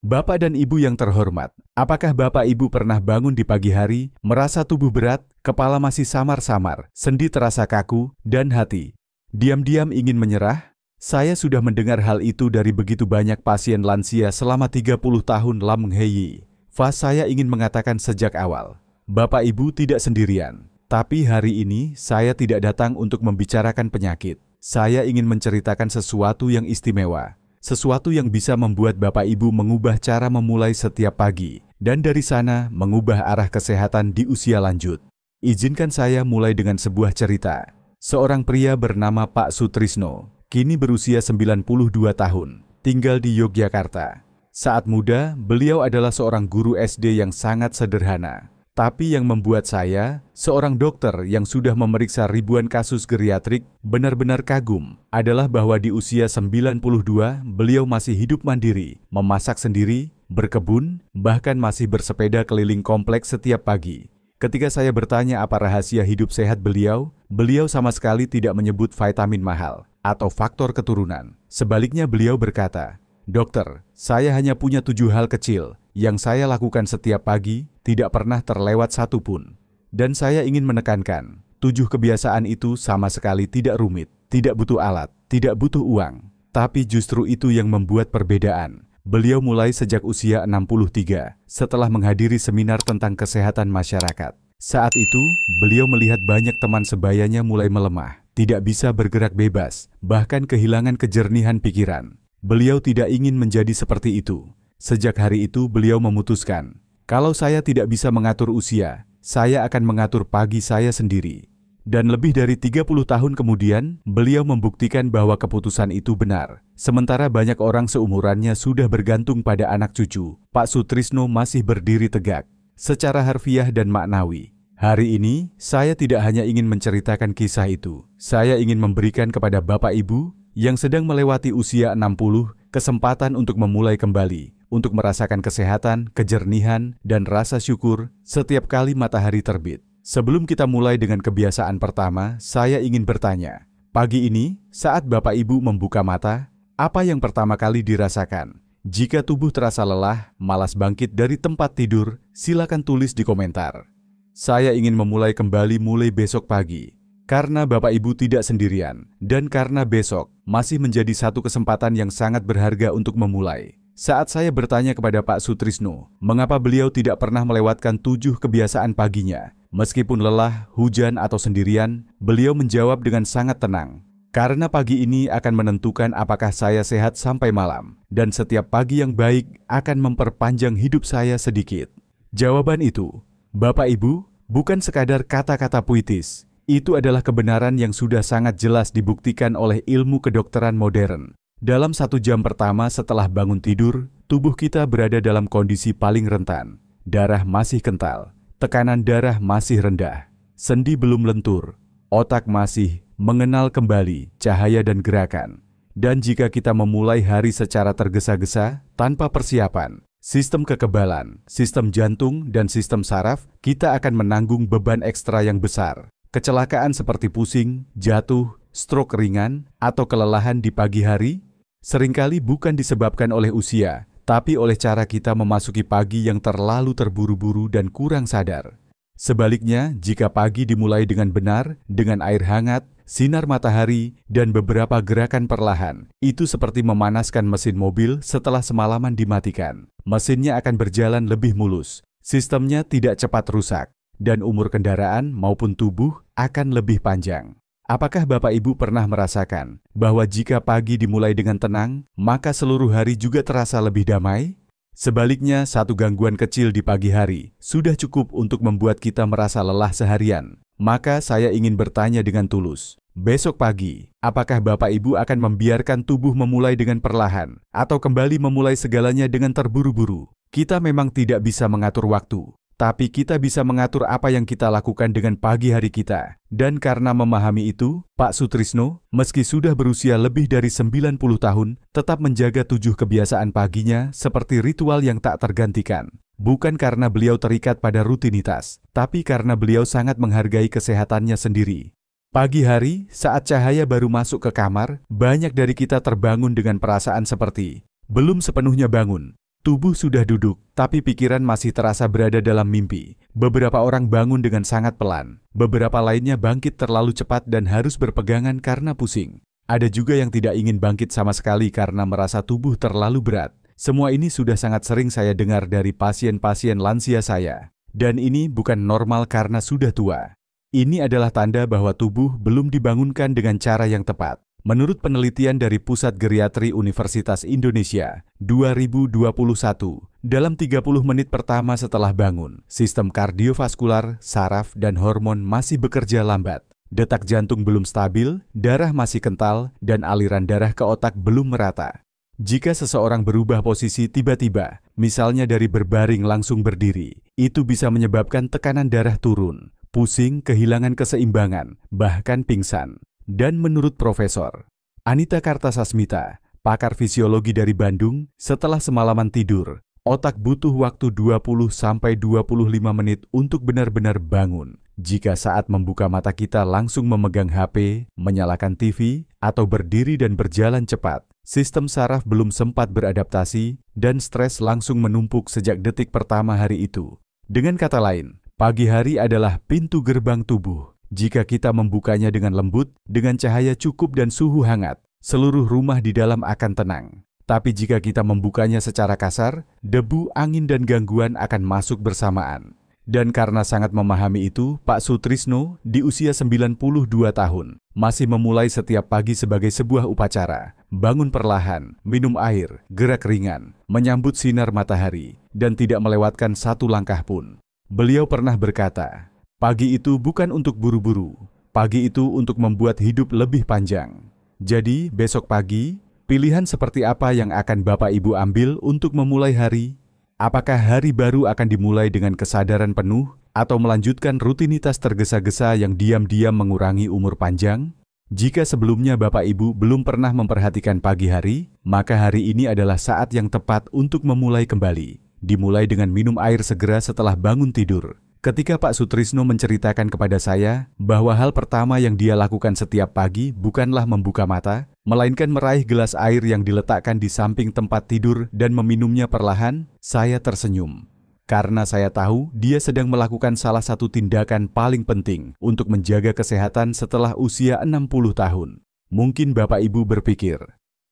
Bapak dan Ibu yang terhormat, apakah Bapak Ibu pernah bangun di pagi hari, merasa tubuh berat, kepala masih samar-samar, sendi terasa kaku, dan hati diam-diam ingin menyerah? Saya sudah mendengar hal itu dari begitu banyak pasien lansia selama 30 tahun Lam Hei. Saya ingin mengatakan sejak awal, Bapak Ibu tidak sendirian. Tapi hari ini saya tidak datang untuk membicarakan penyakit. Saya ingin menceritakan sesuatu yang istimewa. Sesuatu yang bisa membuat Bapak Ibu mengubah cara memulai setiap pagi, dan dari sana mengubah arah kesehatan di usia lanjut. Izinkan saya mulai dengan sebuah cerita. Seorang pria bernama Pak Sutrisno, kini berusia 92 tahun, tinggal di Yogyakarta. Saat muda, beliau adalah seorang guru SD yang sangat sederhana. Tapi yang membuat saya, seorang dokter yang sudah memeriksa ribuan kasus geriatrik, benar-benar kagum adalah bahwa di usia 92 beliau masih hidup mandiri, memasak sendiri, berkebun, bahkan masih bersepeda keliling kompleks setiap pagi. Ketika saya bertanya apa rahasia hidup sehat beliau sama sekali tidak menyebut vitamin mahal atau faktor keturunan. Sebaliknya beliau berkata, "Dokter, saya hanya punya 7 hal kecil yang saya lakukan setiap pagi, tidak pernah terlewat satu pun. Dan saya ingin menekankan, 7 kebiasaan itu sama sekali tidak rumit, tidak butuh alat, tidak butuh uang. Tapi justru itu yang membuat perbedaan." Beliau mulai sejak usia 63, setelah menghadiri seminar tentang kesehatan masyarakat. Saat itu, beliau melihat banyak teman sebayanya mulai melemah, tidak bisa bergerak bebas, bahkan kehilangan kejernihan pikiran. Beliau tidak ingin menjadi seperti itu. Sejak hari itu beliau memutuskan, kalau saya tidak bisa mengatur usia, saya akan mengatur pagi saya sendiri. Dan lebih dari 30 tahun kemudian, beliau membuktikan bahwa keputusan itu benar. Sementara banyak orang seumurannya sudah bergantung pada anak cucu, Pak Sutrisno masih berdiri tegak, secara harfiah dan maknawi. Hari ini, saya tidak hanya ingin menceritakan kisah itu. Saya ingin memberikan kepada Bapak Ibu yang sedang melewati usia 60, kesempatan untuk memulai kembali, untuk merasakan kesehatan, kejernihan, dan rasa syukur setiap kali matahari terbit. Sebelum kita mulai dengan kebiasaan pertama, saya ingin bertanya, pagi ini, saat Bapak Ibu membuka mata, apa yang pertama kali dirasakan? Jika tubuh terasa lelah, malas bangkit dari tempat tidur, silakan tulis di komentar. Saya ingin memulai kembali mulai besok pagi. Karena Bapak Ibu tidak sendirian, dan karena besok masih menjadi satu kesempatan yang sangat berharga untuk memulai. Saat saya bertanya kepada Pak Sutrisno, mengapa beliau tidak pernah melewatkan 7 kebiasaan paginya, meskipun lelah, hujan, atau sendirian, beliau menjawab dengan sangat tenang. Karena pagi ini akan menentukan apakah saya sehat sampai malam, dan setiap pagi yang baik akan memperpanjang hidup saya sedikit. Jawaban itu, Bapak Ibu, bukan sekadar kata-kata puitis. Itu adalah kebenaran yang sudah sangat jelas dibuktikan oleh ilmu kedokteran modern. Dalam 1 jam pertama setelah bangun tidur, tubuh kita berada dalam kondisi paling rentan. Darah masih kental, tekanan darah masih rendah, sendi belum lentur, otak masih mengenal kembali cahaya dan gerakan. Dan jika kita memulai hari secara tergesa-gesa, tanpa persiapan, sistem kekebalan, sistem jantung, dan sistem saraf, kita akan menanggung beban ekstra yang besar. Kecelakaan seperti pusing, jatuh, stroke ringan, atau kelelahan di pagi hari seringkali bukan disebabkan oleh usia, tapi oleh cara kita memasuki pagi yang terlalu terburu-buru dan kurang sadar. Sebaliknya, jika pagi dimulai dengan benar, dengan air hangat, sinar matahari, dan beberapa gerakan perlahan, itu seperti memanaskan mesin mobil setelah semalaman dimatikan. Mesinnya akan berjalan lebih mulus, sistemnya tidak cepat rusak, dan umur kendaraan maupun tubuh akan lebih panjang. Apakah Bapak Ibu pernah merasakan bahwa jika pagi dimulai dengan tenang, maka seluruh hari juga terasa lebih damai? Sebaliknya, satu gangguan kecil di pagi hari sudah cukup untuk membuat kita merasa lelah seharian. Maka saya ingin bertanya dengan tulus, besok pagi, apakah Bapak Ibu akan membiarkan tubuh memulai dengan perlahan atau kembali memulai segalanya dengan terburu-buru? Kita memang tidak bisa mengatur waktu, tapi kita bisa mengatur apa yang kita lakukan dengan pagi hari kita. Dan karena memahami itu, Pak Sutrisno, meski sudah berusia lebih dari 90 tahun, tetap menjaga 7 kebiasaan paginya seperti ritual yang tak tergantikan. Bukan karena beliau terikat pada rutinitas, tapi karena beliau sangat menghargai kesehatannya sendiri. Pagi hari, saat cahaya baru masuk ke kamar, banyak dari kita terbangun dengan perasaan seperti belum sepenuhnya bangun. Tubuh sudah duduk, tapi pikiran masih terasa berada dalam mimpi. Beberapa orang bangun dengan sangat pelan. Beberapa lainnya bangkit terlalu cepat dan harus berpegangan karena pusing. Ada juga yang tidak ingin bangkit sama sekali karena merasa tubuh terlalu berat. Semua ini sudah sangat sering saya dengar dari pasien-pasien lansia saya. Dan ini bukan normal karena sudah tua. Ini adalah tanda bahwa tubuh belum dibangunkan dengan cara yang tepat. Menurut penelitian dari Pusat Geriatri Universitas Indonesia 2021, dalam 30 menit pertama setelah bangun, sistem kardiovaskular, saraf, dan hormon masih bekerja lambat. Detak jantung belum stabil, darah masih kental, dan aliran darah ke otak belum merata. Jika seseorang berubah posisi tiba-tiba, misalnya dari berbaring langsung berdiri, itu bisa menyebabkan tekanan darah turun, pusing, kehilangan keseimbangan, bahkan pingsan. Dan menurut Profesor Anita Kartasasmita, pakar fisiologi dari Bandung, setelah semalaman tidur, otak butuh waktu 20-25 menit untuk benar-benar bangun. Jika saat membuka mata kita langsung memegang HP, menyalakan TV, atau berdiri dan berjalan cepat, sistem saraf belum sempat beradaptasi dan stres langsung menumpuk sejak detik pertama hari itu. Dengan kata lain, pagi hari adalah pintu gerbang tubuh. Jika kita membukanya dengan lembut, dengan cahaya cukup dan suhu hangat, seluruh rumah di dalam akan tenang. Tapi jika kita membukanya secara kasar, debu, angin, dan gangguan akan masuk bersamaan. Dan karena sangat memahami itu, Pak Sutrisno di usia 92 tahun masih memulai setiap pagi sebagai sebuah upacara. Bangun perlahan, minum air, gerak ringan, menyambut sinar matahari, dan tidak melewatkan satu langkah pun. Beliau pernah berkata, "Pagi itu bukan untuk buru-buru, pagi itu untuk membuat hidup lebih panjang." Jadi, besok pagi, pilihan seperti apa yang akan Bapak Ibu ambil untuk memulai hari? Apakah hari baru akan dimulai dengan kesadaran penuh atau melanjutkan rutinitas tergesa-gesa yang diam-diam mengurangi umur panjang? Jika sebelumnya Bapak Ibu belum pernah memperhatikan pagi hari, maka hari ini adalah saat yang tepat untuk memulai kembali. Dimulai dengan minum air segera setelah bangun tidur. Ketika Pak Sutrisno menceritakan kepada saya bahwa hal pertama yang dia lakukan setiap pagi bukanlah membuka mata, melainkan meraih gelas air yang diletakkan di samping tempat tidur dan meminumnya perlahan, saya tersenyum. Karena saya tahu dia sedang melakukan salah satu tindakan paling penting untuk menjaga kesehatan setelah usia 60 tahun. Mungkin Bapak Ibu berpikir,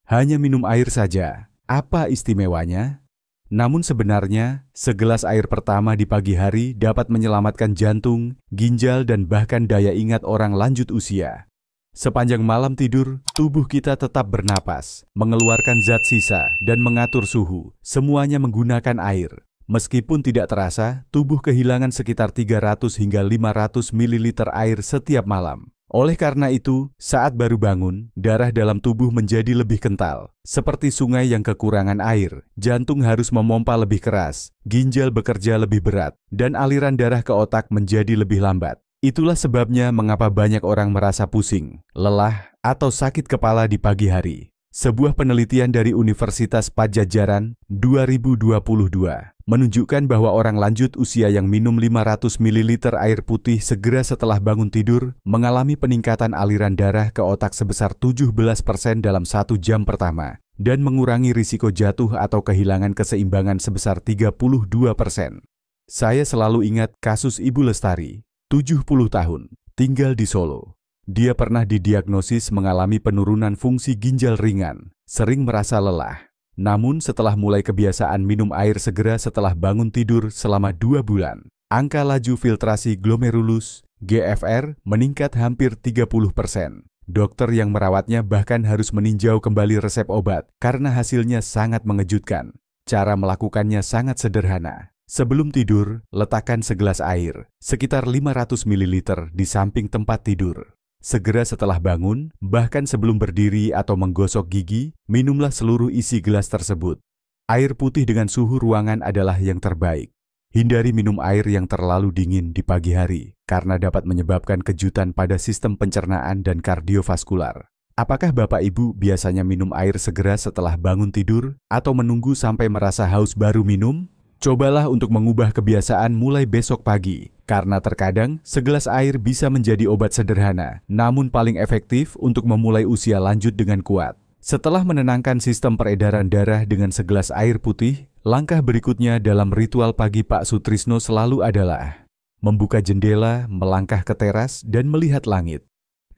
hanya minum air saja, apa istimewanya? Namun sebenarnya, segelas air pertama di pagi hari dapat menyelamatkan jantung, ginjal, dan bahkan daya ingat orang lanjut usia. Sepanjang malam tidur, tubuh kita tetap bernapas, mengeluarkan zat sisa, dan mengatur suhu, semuanya menggunakan air. Meskipun tidak terasa, tubuh kehilangan sekitar 300 hingga 500 ml air setiap malam. Oleh karena itu, saat baru bangun, darah dalam tubuh menjadi lebih kental. Seperti sungai yang kekurangan air, jantung harus memompa lebih keras, ginjal bekerja lebih berat, dan aliran darah ke otak menjadi lebih lambat. Itulah sebabnya mengapa banyak orang merasa pusing, lelah, atau sakit kepala di pagi hari. Sebuah penelitian dari Universitas Padjadjaran 2022 menunjukkan bahwa orang lanjut usia yang minum 500 ml air putih segera setelah bangun tidur mengalami peningkatan aliran darah ke otak sebesar 17% dalam 1 jam pertama dan mengurangi risiko jatuh atau kehilangan keseimbangan sebesar 32%. Saya selalu ingat kasus Ibu Lestari, 70 tahun, tinggal di Solo. Dia pernah didiagnosis mengalami penurunan fungsi ginjal ringan, sering merasa lelah. Namun setelah mulai kebiasaan minum air segera setelah bangun tidur selama 2 bulan, angka laju filtrasi glomerulus, GFR, meningkat hampir 30%. Dokter yang merawatnya bahkan harus meninjau kembali resep obat karena hasilnya sangat mengejutkan. Cara melakukannya sangat sederhana. Sebelum tidur, letakkan segelas air, sekitar 500 ml di samping tempat tidur. Segera setelah bangun, bahkan sebelum berdiri atau menggosok gigi, minumlah seluruh isi gelas tersebut. Air putih dengan suhu ruangan adalah yang terbaik. Hindari minum air yang terlalu dingin di pagi hari, karena dapat menyebabkan kejutan pada sistem pencernaan dan kardiovaskular. Apakah Bapak Ibu biasanya minum air segera setelah bangun tidur, atau menunggu sampai merasa haus baru minum? Cobalah untuk mengubah kebiasaan mulai besok pagi, karena terkadang segelas air bisa menjadi obat sederhana, namun paling efektif untuk memulai usia lanjut dengan kuat. Setelah menenangkan sistem peredaran darah dengan segelas air putih, Langkah berikutnya dalam ritual pagi Pak Sutrisno selalu adalah membuka jendela, melangkah ke teras, dan melihat langit.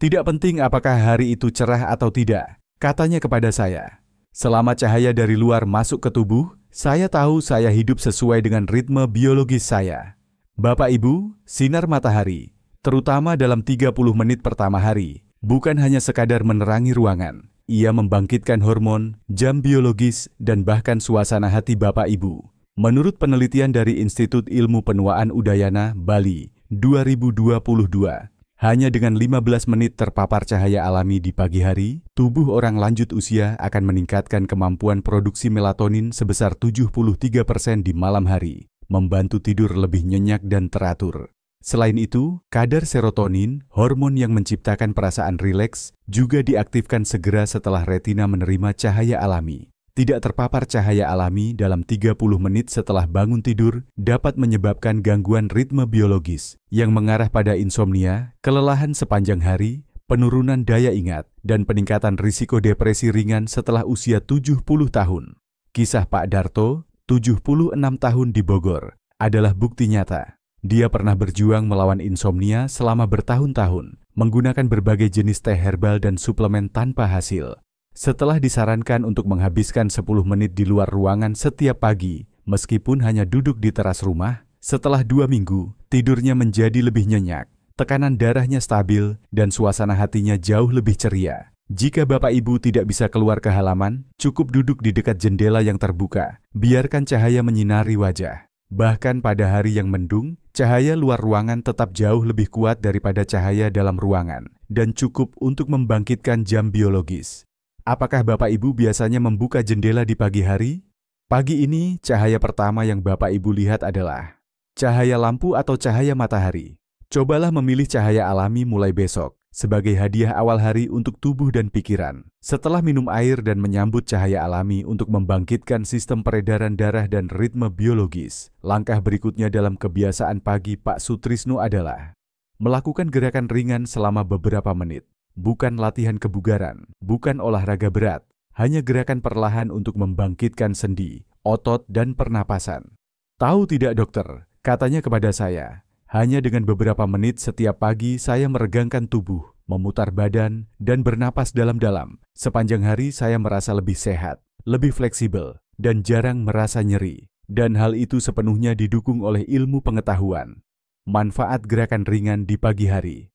Tidak penting apakah hari itu cerah atau tidak, katanya kepada saya. Selama cahaya dari luar masuk ke tubuh, saya tahu saya hidup sesuai dengan ritme biologis saya. Bapak Ibu, sinar matahari, terutama dalam 30 menit pertama hari, bukan hanya sekadar menerangi ruangan. Ia membangkitkan hormon, jam biologis, dan bahkan suasana hati Bapak Ibu. Menurut penelitian dari Institut Ilmu Penuaan Udayana, Bali, 2022, hanya dengan 15 menit terpapar cahaya alami di pagi hari, tubuh orang lanjut usia akan meningkatkan kemampuan produksi melatonin sebesar 73% di malam hari, membantu tidur lebih nyenyak dan teratur. Selain itu, kadar serotonin, hormon yang menciptakan perasaan rileks, juga diaktifkan segera setelah retina menerima cahaya alami. Tidak terpapar cahaya alami dalam 30 menit setelah bangun tidur dapat menyebabkan gangguan ritme biologis yang mengarah pada insomnia, kelelahan sepanjang hari, penurunan daya ingat, dan peningkatan risiko depresi ringan setelah usia 70 tahun. Kisah Pak Darto, 76 tahun di Bogor, adalah bukti nyata. Dia pernah berjuang melawan insomnia selama bertahun-tahun, menggunakan berbagai jenis teh herbal dan suplemen tanpa hasil. Setelah disarankan untuk menghabiskan 10 menit di luar ruangan setiap pagi, meskipun hanya duduk di teras rumah, setelah 2 minggu, tidurnya menjadi lebih nyenyak, tekanan darahnya stabil, dan suasana hatinya jauh lebih ceria. Jika Bapak Ibu tidak bisa keluar ke halaman, cukup duduk di dekat jendela yang terbuka, biarkan cahaya menyinari wajah. Bahkan pada hari yang mendung, cahaya luar ruangan tetap jauh lebih kuat daripada cahaya dalam ruangan, dan cukup untuk membangkitkan jam biologis. Apakah Bapak Ibu biasanya membuka jendela di pagi hari? Pagi ini, cahaya pertama yang Bapak Ibu lihat adalah cahaya lampu atau cahaya matahari. Cobalah memilih cahaya alami mulai besok, sebagai hadiah awal hari untuk tubuh dan pikiran. Setelah minum air dan menyambut cahaya alami untuk membangkitkan sistem peredaran darah dan ritme biologis, langkah berikutnya dalam kebiasaan pagi Pak Sutrisno adalah melakukan gerakan ringan selama beberapa menit. Bukan latihan kebugaran, bukan olahraga berat, hanya gerakan perlahan untuk membangkitkan sendi, otot, dan pernapasan. Tahu tidak dokter, katanya kepada saya, hanya dengan beberapa menit setiap pagi saya meregangkan tubuh, memutar badan, dan bernapas dalam-dalam. Sepanjang hari saya merasa lebih sehat, lebih fleksibel, dan jarang merasa nyeri. Dan hal itu sepenuhnya didukung oleh ilmu pengetahuan. Manfaat gerakan ringan di pagi hari.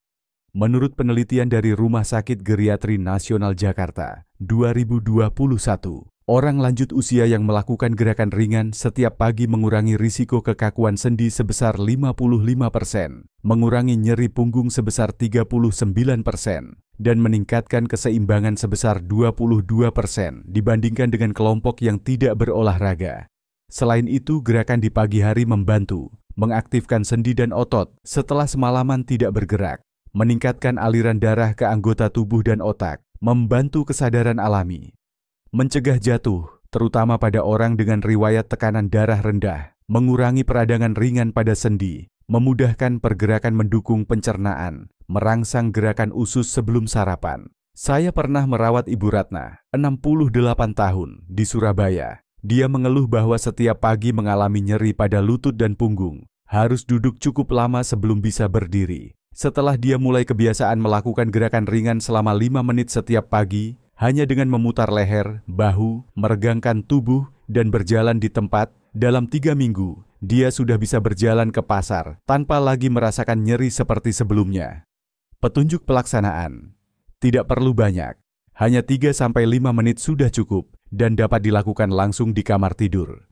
Menurut penelitian dari Rumah Sakit Geriatri Nasional Jakarta, 2021, orang lanjut usia yang melakukan gerakan ringan setiap pagi mengurangi risiko kekakuan sendi sebesar 55%, mengurangi nyeri punggung sebesar 39%, dan meningkatkan keseimbangan sebesar 22% dibandingkan dengan kelompok yang tidak berolahraga. Selain itu, gerakan di pagi hari membantu mengaktifkan sendi dan otot setelah semalaman tidak bergerak, meningkatkan aliran darah ke anggota tubuh dan otak, membantu kesadaran alami, mencegah jatuh, terutama pada orang dengan riwayat tekanan darah rendah, mengurangi peradangan ringan pada sendi, memudahkan pergerakan mendukung pencernaan, merangsang gerakan usus sebelum sarapan. Saya pernah merawat Ibu Ratna, 68 tahun, di Surabaya. Dia mengeluh bahwa setiap pagi mengalami nyeri pada lutut dan punggung, harus duduk cukup lama sebelum bisa berdiri. Setelah dia mulai kebiasaan melakukan gerakan ringan selama 5 menit setiap pagi, hanya dengan memutar leher, bahu, meregangkan tubuh, dan berjalan di tempat, dalam 3 minggu, dia sudah bisa berjalan ke pasar tanpa lagi merasakan nyeri seperti sebelumnya. Petunjuk pelaksanaan. Tidak perlu banyak, hanya 3-5 menit sudah cukup dan dapat dilakukan langsung di kamar tidur.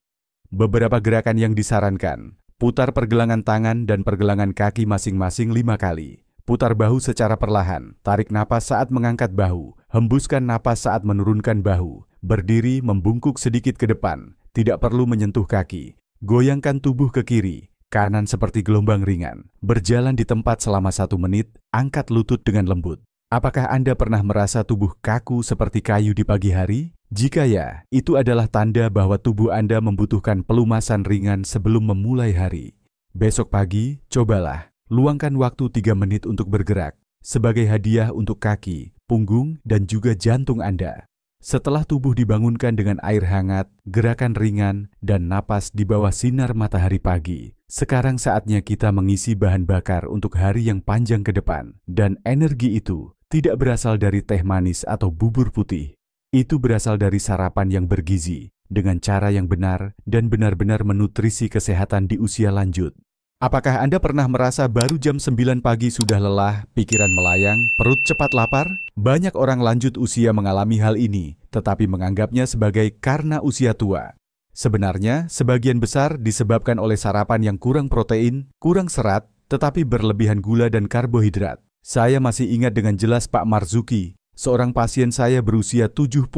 Beberapa gerakan yang disarankan: putar pergelangan tangan dan pergelangan kaki masing-masing 5 kali. Putar bahu secara perlahan, tarik napas saat mengangkat bahu, hembuskan napas saat menurunkan bahu. Berdiri membungkuk sedikit ke depan, tidak perlu menyentuh kaki. Goyangkan tubuh ke kiri, kanan seperti gelombang ringan. Berjalan di tempat selama 1 menit, angkat lutut dengan lembut. Apakah Anda pernah merasa tubuh kaku seperti kayu di pagi hari? Jika ya, itu adalah tanda bahwa tubuh Anda membutuhkan pelumasan ringan sebelum memulai hari. Besok pagi, cobalah luangkan waktu 3 menit untuk bergerak, sebagai hadiah untuk kaki, punggung, dan juga jantung Anda. Setelah tubuh dibangunkan dengan air hangat, gerakan ringan, dan napas di bawah sinar matahari pagi, sekarang saatnya kita mengisi bahan bakar untuk hari yang panjang ke depan. Dan energi itu tidak berasal dari teh manis atau bubur putih. Itu berasal dari sarapan yang bergizi, dengan cara yang benar dan benar-benar menutrisi kesehatan di usia lanjut. Apakah Anda pernah merasa baru jam 9 pagi sudah lelah, pikiran melayang, perut cepat lapar? Banyak orang lanjut usia mengalami hal ini, tetapi menganggapnya sebagai karena usia tua. Sebenarnya, sebagian besar disebabkan oleh sarapan yang kurang protein, kurang serat, tetapi berlebihan gula dan karbohidrat. Saya masih ingat dengan jelas Pak Marzuki, seorang pasien saya berusia 71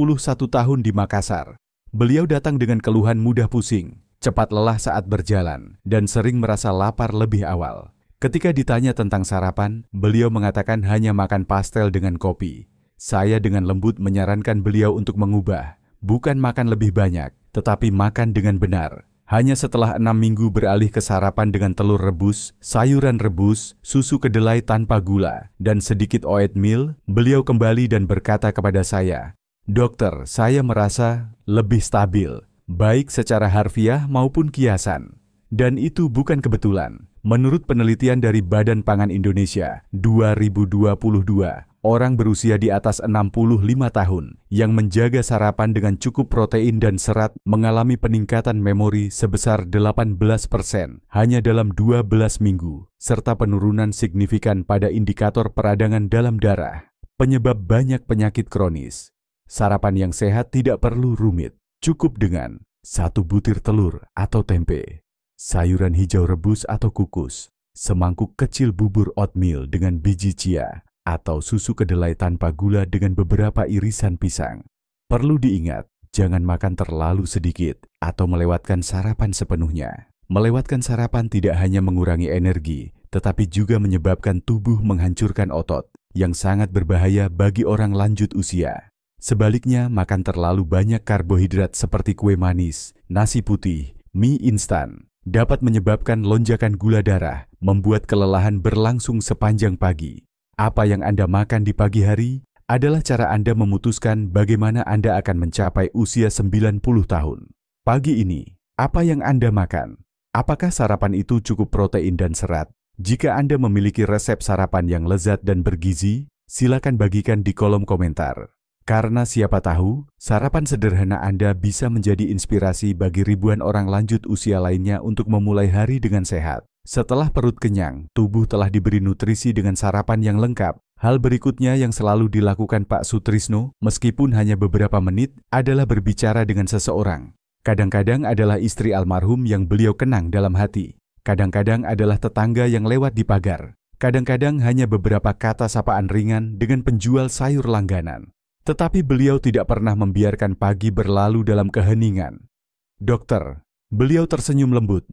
tahun di Makassar. Beliau datang dengan keluhan mudah pusing, cepat lelah saat berjalan, dan sering merasa lapar lebih awal. Ketika ditanya tentang sarapan, beliau mengatakan hanya makan pastel dengan kopi. Saya dengan lembut menyarankan beliau untuk mengubah, bukan makan lebih banyak, tetapi makan dengan benar. Hanya setelah 6 minggu beralih ke sarapan dengan telur rebus, sayuran rebus, susu kedelai tanpa gula, dan sedikit oatmeal, beliau kembali dan berkata kepada saya, "Dokter, saya merasa lebih stabil, baik secara harfiah maupun kiasan." Dan itu bukan kebetulan. Menurut penelitian dari Badan Pangan Indonesia 2022, orang berusia di atas 65 tahun yang menjaga sarapan dengan cukup protein dan serat mengalami peningkatan memori sebesar 18% hanya dalam 12 minggu, serta penurunan signifikan pada indikator peradangan dalam darah, penyebab banyak penyakit kronis. Sarapan yang sehat tidak perlu rumit, cukup dengan 1 butir telur atau tempe, sayuran hijau rebus atau kukus, semangkuk kecil bubur oatmeal dengan biji chia, atau susu kedelai tanpa gula dengan beberapa irisan pisang. Perlu diingat, jangan makan terlalu sedikit atau melewatkan sarapan sepenuhnya. Melewatkan sarapan tidak hanya mengurangi energi, tetapi juga menyebabkan tubuh menghancurkan otot, yang sangat berbahaya bagi orang lanjut usia. Sebaliknya, makan terlalu banyak karbohidrat seperti kue manis, nasi putih, mie instan, dapat menyebabkan lonjakan gula darah, membuat kelelahan berlangsung sepanjang pagi. Apa yang Anda makan di pagi hari adalah cara Anda memutuskan bagaimana Anda akan mencapai usia 90 tahun. Pagi ini, apa yang Anda makan? Apakah sarapan itu cukup protein dan serat? Jika Anda memiliki resep sarapan yang lezat dan bergizi, silakan bagikan di kolom komentar. Karena siapa tahu, sarapan sederhana Anda bisa menjadi inspirasi bagi ribuan orang lanjut usia lainnya untuk memulai hari dengan sehat. Setelah perut kenyang, tubuh telah diberi nutrisi dengan sarapan yang lengkap. Hal berikutnya yang selalu dilakukan Pak Sutrisno, meskipun hanya beberapa menit, adalah berbicara dengan seseorang. Kadang-kadang adalah istri almarhum yang beliau kenang dalam hati. Kadang-kadang adalah tetangga yang lewat di pagar. Kadang-kadang hanya beberapa kata sapaan ringan dengan penjual sayur langganan. Tetapi beliau tidak pernah membiarkan pagi berlalu dalam keheningan. "Dokter," beliau tersenyum lembut.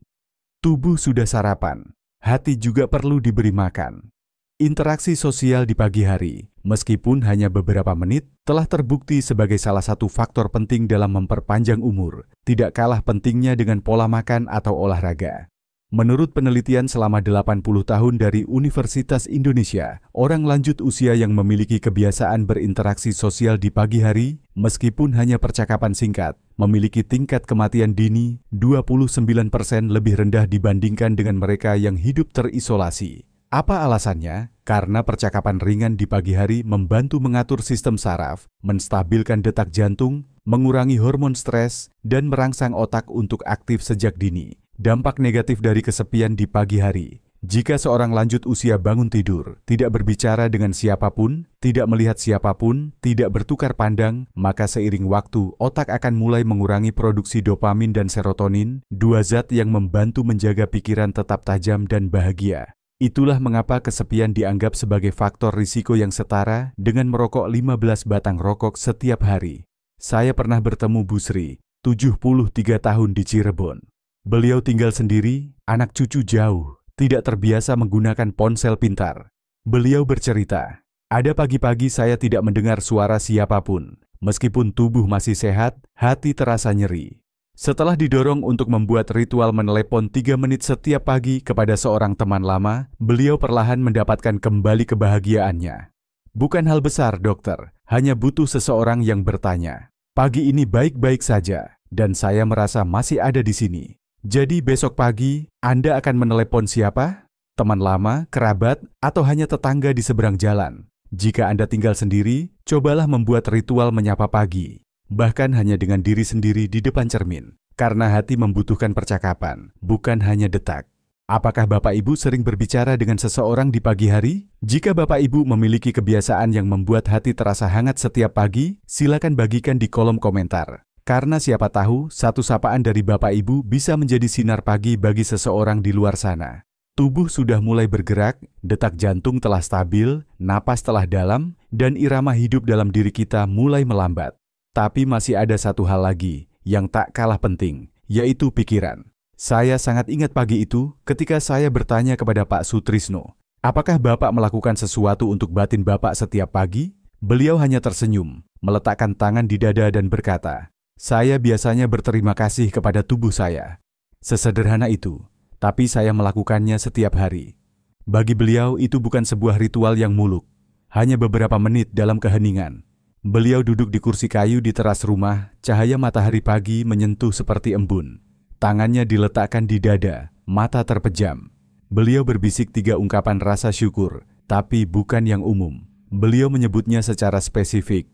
"Tubuh sudah sarapan, hati juga perlu diberi makan." Interaksi sosial di pagi hari, meskipun hanya beberapa menit, telah terbukti sebagai salah satu faktor penting dalam memperpanjang umur, tidak kalah pentingnya dengan pola makan atau olahraga. Menurut penelitian selama 80 tahun dari Universitas Indonesia, orang lanjut usia yang memiliki kebiasaan berinteraksi sosial di pagi hari, meskipun hanya percakapan singkat, memiliki tingkat kematian dini 29% lebih rendah dibandingkan dengan mereka yang hidup terisolasi. Apa alasannya? Karena percakapan ringan di pagi hari membantu mengatur sistem saraf, menstabilkan detak jantung, mengurangi hormon stres, dan merangsang otak untuk aktif sejak dini. Dampak negatif dari kesepian di pagi hari. Jika seorang lanjut usia bangun tidur, tidak berbicara dengan siapapun, tidak melihat siapapun, tidak bertukar pandang, maka seiring waktu, otak akan mulai mengurangi produksi dopamin dan serotonin, dua zat yang membantu menjaga pikiran tetap tajam dan bahagia. Itulah mengapa kesepian dianggap sebagai faktor risiko yang setara dengan merokok 15 batang rokok setiap hari. Saya pernah bertemu Bu Sri, 73 tahun di Cirebon. Beliau tinggal sendiri, anak cucu jauh, tidak terbiasa menggunakan ponsel pintar. Beliau bercerita, "Ada pagi-pagi saya tidak mendengar suara siapapun. Meskipun tubuh masih sehat, hati terasa nyeri." Setelah didorong untuk membuat ritual menelepon 3 menit setiap pagi kepada seorang teman lama, beliau perlahan mendapatkan kembali kebahagiaannya. Bukan hal besar, dokter. Hanya butuh seseorang yang bertanya. Pagi ini baik-baik saja, dan saya merasa masih ada di sini. Jadi besok pagi, Anda akan menelepon siapa? Teman lama, kerabat, atau hanya tetangga di seberang jalan? Jika Anda tinggal sendiri, cobalah membuat ritual menyapa pagi. Bahkan hanya dengan diri sendiri di depan cermin. Karena hati membutuhkan percakapan, bukan hanya detak. Apakah Bapak Ibu sering berbicara dengan seseorang di pagi hari? Jika Bapak Ibu memiliki kebiasaan yang membuat hati terasa hangat setiap pagi, silakan bagikan di kolom komentar. Karena siapa tahu, satu sapaan dari Bapak Ibu bisa menjadi sinar pagi bagi seseorang di luar sana. Tubuh sudah mulai bergerak, detak jantung telah stabil, napas telah dalam, dan irama hidup dalam diri kita mulai melambat. Tapi masih ada satu hal lagi yang tak kalah penting, yaitu pikiran. Saya sangat ingat pagi itu ketika saya bertanya kepada Pak Sutrisno, apakah Bapak melakukan sesuatu untuk batin Bapak setiap pagi? Beliau hanya tersenyum, meletakkan tangan di dada dan berkata, saya biasanya berterima kasih kepada tubuh saya. Sesederhana itu, tapi saya melakukannya setiap hari. Bagi beliau itu bukan sebuah ritual yang muluk, hanya beberapa menit dalam keheningan. Beliau duduk di kursi kayu di teras rumah, cahaya matahari pagi menyentuh seperti embun. Tangannya diletakkan di dada, mata terpejam. Beliau berbisik 3 ungkapan rasa syukur, tapi bukan yang umum. Beliau menyebutnya secara spesifik.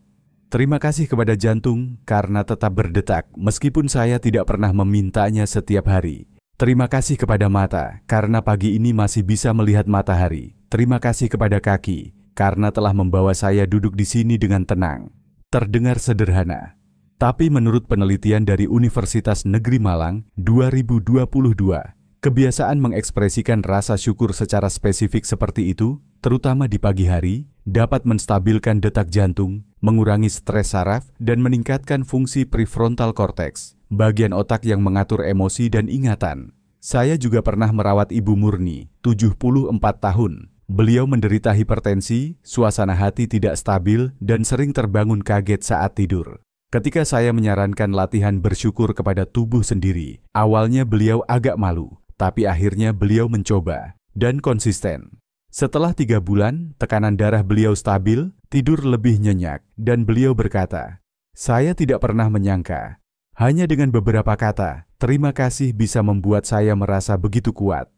Terima kasih kepada jantung karena tetap berdetak meskipun saya tidak pernah memintanya setiap hari. Terima kasih kepada mata karena pagi ini masih bisa melihat matahari. Terima kasih kepada kaki karena telah membawa saya duduk di sini dengan tenang. Terdengar sederhana, tapi menurut penelitian dari Universitas Negeri Malang 2022, kebiasaan mengekspresikan rasa syukur secara spesifik seperti itu, terutama di pagi hari, dapat menstabilkan detak jantung, mengurangi stres saraf, dan meningkatkan fungsi prefrontal cortex, bagian otak yang mengatur emosi dan ingatan. Saya juga pernah merawat Ibu Murni, 74 tahun. Beliau menderita hipertensi, suasana hati tidak stabil, dan sering terbangun kaget saat tidur. Ketika saya menyarankan latihan bersyukur kepada tubuh sendiri, awalnya beliau agak malu, tapi akhirnya beliau mencoba, dan konsisten. Setelah 3 bulan, tekanan darah beliau stabil, tidur lebih nyenyak, dan beliau berkata, saya tidak pernah menyangka. Hanya dengan beberapa kata, terima kasih bisa membuat saya merasa begitu kuat.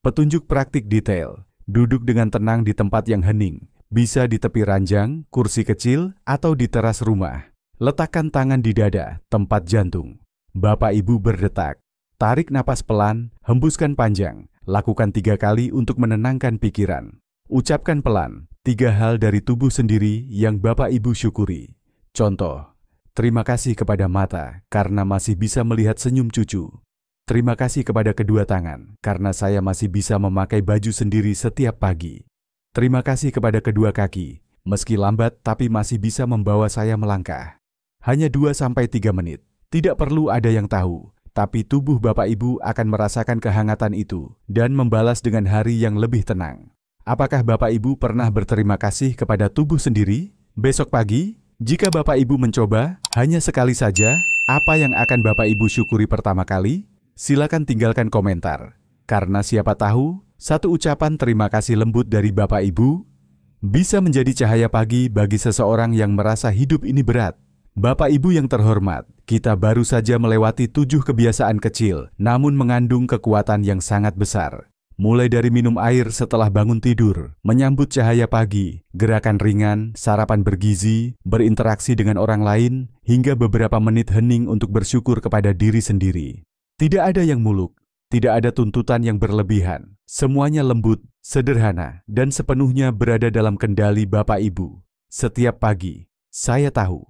Petunjuk praktik detail. Duduk dengan tenang di tempat yang hening, bisa di tepi ranjang, kursi kecil, atau di teras rumah. Letakkan tangan di dada, tempat jantung. Bapak Ibu berdetak. Tarik napas pelan, hembuskan panjang. Lakukan 3 kali untuk menenangkan pikiran. Ucapkan pelan, 3 hal dari tubuh sendiri yang Bapak Ibu syukuri. Contoh, terima kasih kepada mata karena masih bisa melihat senyum cucu. Terima kasih kepada kedua tangan, karena saya masih bisa memakai baju sendiri setiap pagi. Terima kasih kepada kedua kaki, meski lambat tapi masih bisa membawa saya melangkah. Hanya 2-3 menit, tidak perlu ada yang tahu, tapi tubuh Bapak Ibu akan merasakan kehangatan itu dan membalas dengan hari yang lebih tenang. Apakah Bapak Ibu pernah berterima kasih kepada tubuh sendiri? Besok pagi, jika Bapak Ibu mencoba, hanya sekali saja, apa yang akan Bapak Ibu syukuri pertama kali? Silakan tinggalkan komentar, karena siapa tahu, satu ucapan terima kasih lembut dari Bapak Ibu bisa menjadi cahaya pagi bagi seseorang yang merasa hidup ini berat. Bapak Ibu yang terhormat, kita baru saja melewati 7 kebiasaan kecil, namun mengandung kekuatan yang sangat besar. Mulai dari minum air setelah bangun tidur, menyambut cahaya pagi, gerakan ringan, sarapan bergizi, berinteraksi dengan orang lain, hingga beberapa menit hening untuk bersyukur kepada diri sendiri. Tidak ada yang muluk, tidak ada tuntutan yang berlebihan. Semuanya lembut, sederhana, dan sepenuhnya berada dalam kendali Bapak Ibu. Setiap pagi, saya tahu.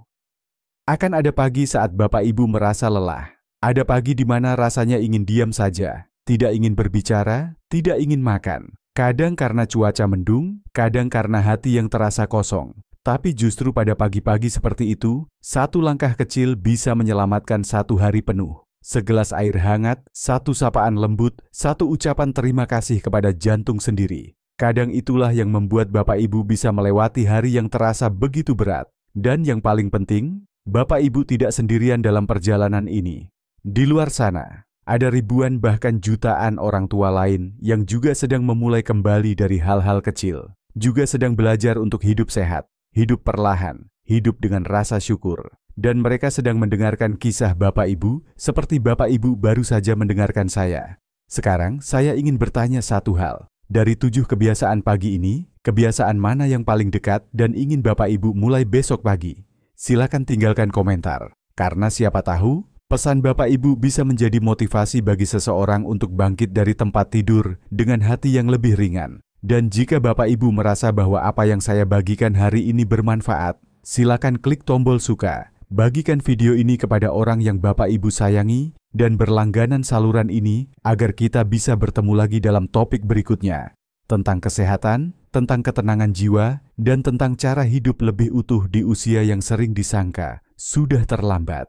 Akan ada pagi saat Bapak Ibu merasa lelah. Ada pagi di mana rasanya ingin diam saja, tidak ingin berbicara, tidak ingin makan. Kadang karena cuaca mendung, kadang karena hati yang terasa kosong. Tapi justru pada pagi-pagi seperti itu, satu langkah kecil bisa menyelamatkan satu hari penuh. Segelas air hangat, satu sapaan lembut, satu ucapan terima kasih kepada jantung sendiri. Kadang itulah yang membuat Bapak Ibu bisa melewati hari yang terasa begitu berat. Dan yang paling penting, Bapak Ibu tidak sendirian dalam perjalanan ini. Di luar sana, ada ribuan bahkan jutaan orang tua lain yang juga sedang memulai kembali dari hal-hal kecil. juga sedang belajar untuk hidup sehat, hidup perlahan, hidup dengan rasa syukur. Dan mereka sedang mendengarkan kisah Bapak Ibu seperti Bapak Ibu baru saja mendengarkan saya. Sekarang saya ingin bertanya satu hal. Dari 7 kebiasaan pagi ini, kebiasaan mana yang paling dekat dan ingin Bapak Ibu mulai besok pagi? Silakan tinggalkan komentar. Karena siapa tahu, pesan Bapak Ibu bisa menjadi motivasi bagi seseorang untuk bangkit dari tempat tidur dengan hati yang lebih ringan. Dan jika Bapak Ibu merasa bahwa apa yang saya bagikan hari ini bermanfaat, silakan klik tombol suka. Bagikan video ini kepada orang yang Bapak Ibu sayangi dan berlangganan saluran ini agar kita bisa bertemu lagi dalam topik berikutnya tentang kesehatan, tentang ketenangan jiwa, dan tentang cara hidup lebih utuh di usia yang sering disangka sudah terlambat.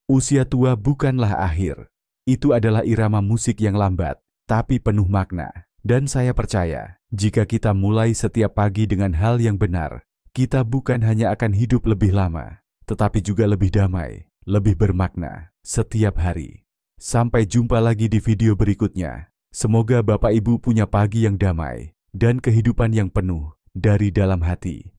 Usia tua bukanlah akhir. Itu adalah irama musik yang lambat, tapi penuh makna. Dan saya percaya, jika kita mulai setiap pagi dengan hal yang benar, kita bukan hanya akan hidup lebih lama, tetapi juga lebih damai, lebih bermakna setiap hari. Sampai jumpa lagi di video berikutnya. Semoga Bapak Ibu punya pagi yang damai dan kehidupan yang penuh dari dalam hati.